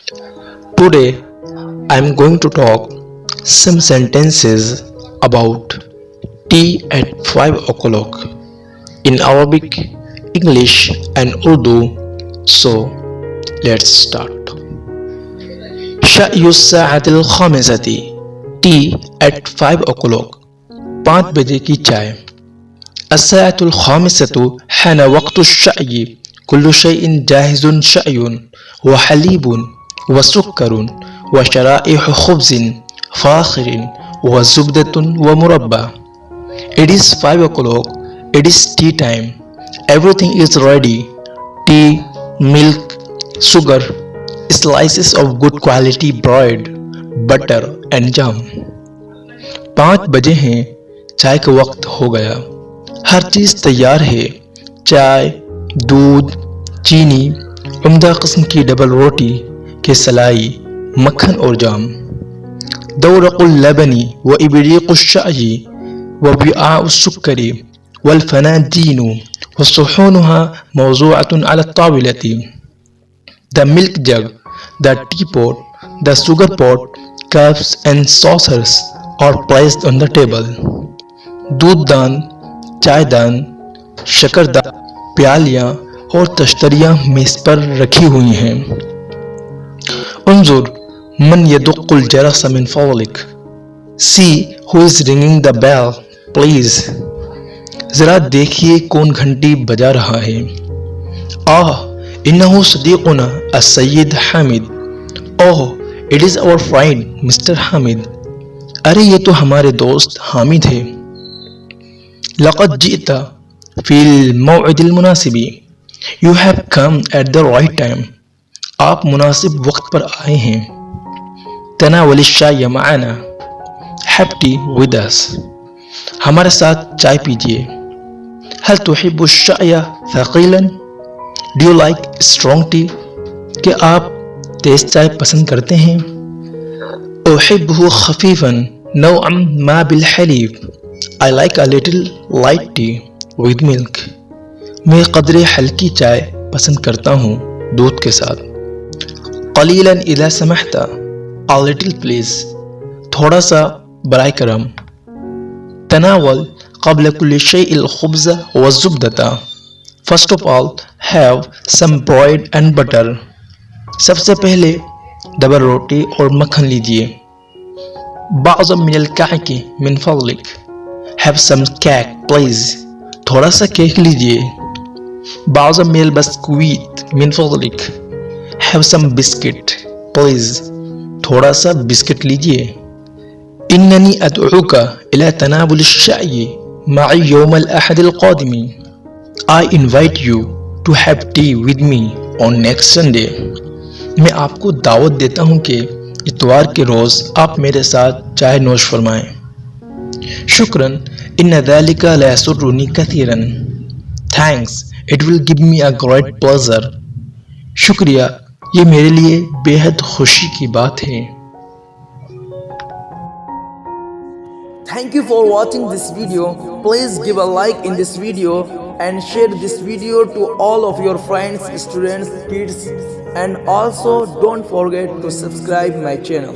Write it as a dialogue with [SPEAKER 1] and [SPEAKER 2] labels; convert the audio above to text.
[SPEAKER 1] Today I am going to talk some sentences about tea at 5 o'clock in Arabic, English and Urdu. So let's start. شأي الساعة الخامسة. Tea at 5 o'clock. 5 بجے کی چائے. الساعة الخامسة حان وقت الشأي. كل شيء جاهز شأي وحليب وسكر وشرائح خبز فاخر وزبدة ومربى. It is 5 o'clock. It is tea time. Everything is ready. Tea, milk, sugar, slices of good quality bread, butter and jam. 5 بجے ہیں. چائے کا وقت ہو گیا. ہر چیز تیار ہے. چائے، دودھ، چینی، عمدہ قسم کی ڈبل روٹی کے سلائی، مکھن اور جام. دورق اللبن وإبريق الشأي ووعاء السكر والفناجين وصحونها موضوعة على الطاولة. The milk jug, the teapot, the sugar pot, cups and saucers are placed on the table. دودھ دان، چائے دان، شکر دان، پیالیاں اور تشتریاں میز پر رکھی ہوئی ہیں. انظر من يدق الجرس من فضلك. See who is ringing the bell, please. ذرا دیکھیے کون گھنٹی بجا رہا ہے. انه صدیقنا السید Hamid. it is our friend Mr. Hamid. ارے یہ تو ہمارے دوست حامد ہے. لقد جئت في الموعد المناسب. You have come at the right time. آپ مناسب وقت پر آئے ہیں. تناول الشاي معنا. Have tea with us. ہمارے ساتھ چائے پیجیے. هل تحب الشاي ثقيلا؟ Do you like strong tea? کہ آپ تیز چائے پسند کرتے ہیں؟ احبه خفيفا نوعا ما بالحليب. I like a little light tea with milk. میں قدرے ہلکی چائے پسند کرتا ہوں دودھ کے ساتھ. قلیلا اذا سمحت. A little please. تھوڑا سا برائے کرم. تناول قبل كل شيء الخبز والزبدة. First of all, have some bread and butter. سب سے پہلے ڈبل روٹی اور مکھن لیجیے. بعضا من الكعك من فضلك. Have some cake please. تھوڑا سا کیک لیجیے. بعضا من البسكويت من فضلك. Have some biscuit please. تھوڑا سا بسکٹ لیجیے. إنني أدعوك إلى تناول الشاي معي يوم الأحد القادم. I invite you to have tea with me on next Sunday. میں آپ کو دعوت دیتا ہوں کہ اتوار کے روز آپ میرے ساتھ چائے نوش فرمائیں. شکراً إن ذلك لا يسرني كثيرا. Thanks, it will give me a great pleasure. شکریہ، یہ میرے لیے بے حد خوشی کی بات ہے.
[SPEAKER 2] Thank you for watching this video. Please give a like in this video and share this video to all of your friends, students, kids, and also don't forget to subscribe my channel.